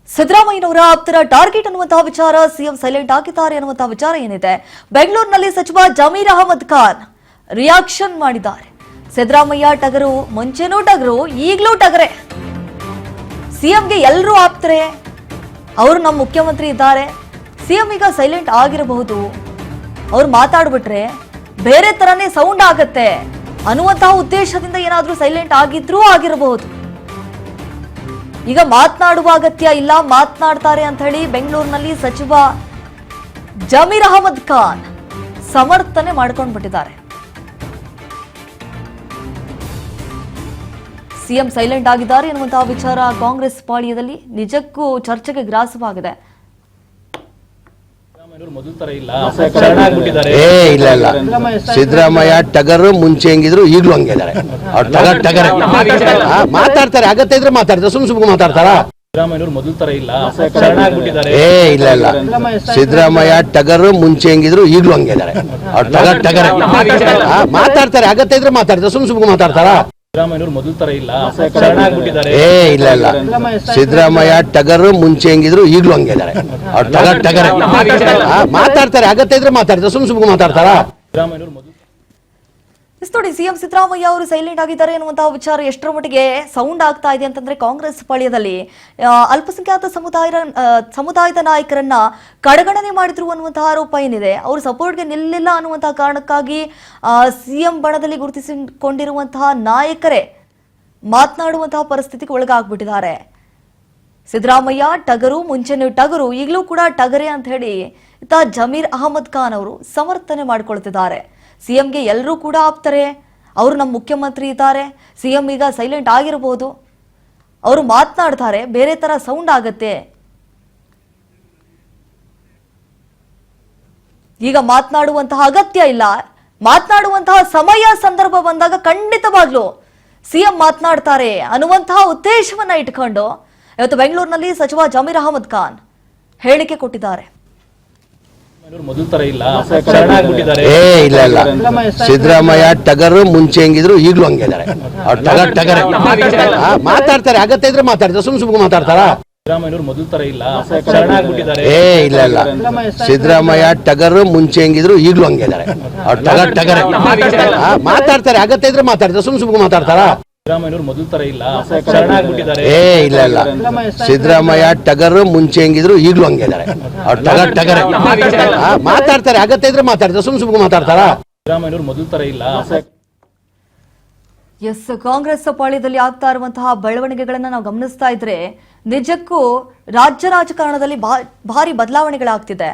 ಸಿದ್ದರಾಮಯ್ಯನವರ ಆಪ್ತರ ಟಾರ್ಗೆಟ್ ಅನ್ನುವಂತಹ ವಿಚಾರ ಸಿಎಂ ಸೈಲೆಂಟ್ ಆಗಿದ್ದಾರೆ ಅನ್ನುವಂತಹ ವಿಚಾರ ಏನಿದೆ. ಬೆಂಗಳೂರಿನಲ್ಲಿ ಸಚಿವ ಜಮೀರ್ ಅಹಮದ್ ಖಾನ್ ರಿಯಾಕ್ಷನ್ ಮಾಡಿದ್ದಾರೆ. ಸಿದ್ದರಾಮಯ್ಯ ಟಗರು, ಮುಂಚೆನೂ ಟಗರು, ಈಗಲೂ ಟಗರೆ. ಸಿಎಂಗೆ ಎಲ್ಲರೂ ಆಪ್ತರೆ, ಅವರು ನಮ್ಮ ಮುಖ್ಯಮಂತ್ರಿ ಇದ್ದಾರೆ. ಸಿಎಂ ಈಗ ಸೈಲೆಂಟ್ ಆಗಿರಬಹುದು, ಅವ್ರು ಮಾತಾಡ್ಬಿಟ್ರೆ ಬೇರೆ ತರನೇ ಸೌಂಡ್ ಆಗತ್ತೆ ಅನ್ನುವಂತಹ ಉದ್ದೇಶದಿಂದ ಏನಾದ್ರೂ ಸೈಲೆಂಟ್ ಆಗಿದ್ರೂ ಆಗಿರಬಹುದು. ಈಗ ಮಾತನಾಡುವ ಅಗತ್ಯ ಇಲ್ಲ, ಮಾತನಾಡ್ತಾರೆ ಅಂತ ಹೇಳಿ ಬೆಂಗಳೂರಿನಲ್ಲಿ ಸಚಿವ ಜಮೀರ್ ಅಹಮದ್ ಖಾನ್ ಸಮರ್ಥನೆ ಮಾಡ್ಕೊಂಡು ಬಿಟ್ಟಿದ್ದಾರೆ. ಸಿಎಂ ಸೈಲೆಂಟ್ ಆಗಿದ್ದಾರೆ ಎನ್ನುವಂತಹ ವಿಚಾರ ಕಾಂಗ್ರೆಸ್ ಪಾಳ್ಯದಲ್ಲಿ ನಿಜಕ್ಕೂ ಚರ್ಚೆಗೆ ಗ್ರಾಸವಾಗಿದೆ. ಸಿದ್ದರಾಮಯ್ಯ ಟಗರು ಮುಂಚೆ ಹೆಂಗಿದ್ರು ಈಗಲೂ ಹಂಗಿದ್ದಾರೆ. ಟಗರ್ ಮಾತಾಡ್ತಾರೆ, ಅಗತ್ಯ ಇದ್ರೆ ಮಾತಾಡ್ತಾರೆ, ಸುಮ್ ಮಾತಾಡ್ತಾರ. ಸಿದ್ದರಾಮಯ್ಯ ಟಗರು ಮುಂಚೆ ಹೆಂಗಿದ್ರು ಈಗಲೂ ಹಂಗಿದ್ದಾರೆ. ಟಗರ್ ಮಾತಾಡ್ತಾರೆ, ಅಗತ್ಯ ಇದ್ರೆ ಮಾತಾಡ್ತಾರೆ, ಸುಮ್ ಮಾತಾಡ್ತಾರ. ಸಿದ್ದರಾಮಯ್ಯ ಟಗರು ಮುಂಚೆ ಹೆಂಗಿದ್ರು ಈಗಲೂ ಹಂಗಿದ್ದಾರೆ. ಟಗರ್ ಮಾತಾಡ್ತಾರೆ, ಅಗತ್ಯ ಇದ್ರೆ ಮಾತಾಡ್ತಾರೆ, ಸುಮ್ ಮಾತಾಡ್ತಾರ. ನೋಡಿ, ಸಿಎಂ ಸಿದ್ದರಾಮಯ್ಯ ಅವರು ಸೈಲೆಂಟ್ ಆಗಿದ್ದಾರೆ ಎನ್ನುವಂತಹ ವಿಚಾರ ಎಷ್ಟರ ಮಟ್ಟಿಗೆ ಸೌಂಡ್ ಆಗ್ತಾ ಇದೆ ಅಂತಂದ್ರೆ ಕಾಂಗ್ರೆಸ್ ಪಾಳ್ಯದಲ್ಲಿ ಅಲ್ಪಸಂಖ್ಯಾತ ಸಮುದಾಯದ ನಾಯಕರನ್ನ ಕಡೆಗಣನೆ ಮಾಡಿದ್ರು ಅನ್ನುವಂತಹ ಆರೋಪ ಏನಿದೆ. ಅವರು ಸಪೋರ್ಟ್ಗೆ ನಿಲ್ಲಿಲ್ಲ ಅನ್ನುವಂತಹ ಕಾರಣಕ್ಕಾಗಿ ಸಿಎಂ ಬಣದಲ್ಲಿ ಗುರುತಿಸಿಕೊಂಡಿರುವಂತಹ ನಾಯಕರೇ ಮಾತನಾಡುವಂತಹ ಪರಿಸ್ಥಿತಿಗೆ ಒಳಗಾಗ್ಬಿಟ್ಟಿದ್ದಾರೆ. ಸಿದ್ದರಾಮಯ್ಯ ಟಗರು, ಮುಂಚೆನೂ ಟಗರು, ಈಗಲೂ ಕೂಡ ಟಗರೆ ಅಂತ ಹೇಳಿ ಜಮೀರ್ ಅಹಮದ್ ಖಾನ್ ಅವರು ಸಮರ್ಥನೆ ಮಾಡಿಕೊಳ್ತಿದ್ದಾರೆ. ಸಿಎಂಗೆ ಎಲ್ಲರೂ ಕೂಡ ಆಪ್ತಾರೆ, ಅವರು ನಮ್ಮ ಮುಖ್ಯಮಂತ್ರಿ ಇದ್ದಾರೆ. ಸಿಎಂ ಈಗ ಸೈಲೆಂಟ್ ಆಗಿರಬಹುದು, ಅವರು ಮಾತನಾಡ್ತಾರೆ, ಬೇರೆ ತರ ಸೌಂಡ್ ಆಗತ್ತೆ. ಈಗ ಮಾತನಾಡುವಂತಹ ಅಗತ್ಯ ಇಲ್ಲ, ಮಾತನಾಡುವಂತಹ ಸಮಯ ಸಂದರ್ಭ ಬಂದಾಗ ಖಂಡಿತವಾಗ್ಲೂ ಸಿಎಂ ಮಾತನಾಡ್ತಾರೆ ಅನ್ನುವಂತಹ ಉದ್ದೇಶವನ್ನ ಇಟ್ಕೊಂಡು ಇವತ್ತು ಬೆಂಗಳೂರಿನಲ್ಲಿ ಸಚಿವ ಜಮೀರ್ ಅಹಮದ್ ಖಾನ್ ಹೇಳಿಕೆ ಕೊಟ್ಟಿದ್ದಾರೆ. ಸಿದ್ದರಾಮಯ್ಯ ಟಗರು ಮುಂಚೆ ಹೆಂಗಿದ್ರು ಈಗಲೂ ಹಂಗಿದ್ದಾರೆ. ಟಗರ್ ಮಾತಾಡ್ತಾರೆ, ಅಗತ್ಯ ಇದ್ರೆ ಮಾತಾಡ್ತಾರೆ, ಸುಮ್ ಮಾತಾಡ್ತಾರ. ಸಿದ್ದರಾಮಯ್ಯ ಟಗರು ಮುಂಚೆ ಹೆಂಗಿದ್ರು ಈಗಲೂ ಹಂಗಿದ್ದಾರೆ. ಟಗರ್ ಮಾತಾಡ್ತಾರೆ, ಅಗತ್ಯ ಇದ್ರೆ ಮಾತಾಡ್ತಾರೆ, ಸುಮ್ ಮಾತಾಡ್ತಾರ. ಸಿದ್ದರಾಮಯ್ಯ ಟಗರು ಮುಂಚೆ ಹೆಂಗಿದ್ರು ಈಗಲೂ ಹಂಗಿದ್ದಾರೆ. ಟಗರ್ ಮಾತಾಡ್ತಾರೆ, ಅಗತ್ಯ ಇದ್ರೆ ಮಾತಾಡ್ತಾರೆ, ಸುಮ್ ಮಾತಾಡ್ತಾರ. ಎಸ್, ಕಾಂಗ್ರೆಸ್ ಪಾಳ್ಯದಲ್ಲಿ ಆಗ್ತಾ ಇರುವಂತಹ ಬೆಳವಣಿಗೆಗಳನ್ನ ನಾವು ಗಮನಿಸ್ತಾ ಇದ್ರೆ ನಿಜಕ್ಕೂ ರಾಜ್ಯ ರಾಜಕಾರಣದಲ್ಲಿ ಭಾರಿ ಬದಲಾವಣೆಗಳಾಗ್ತಿದೆ.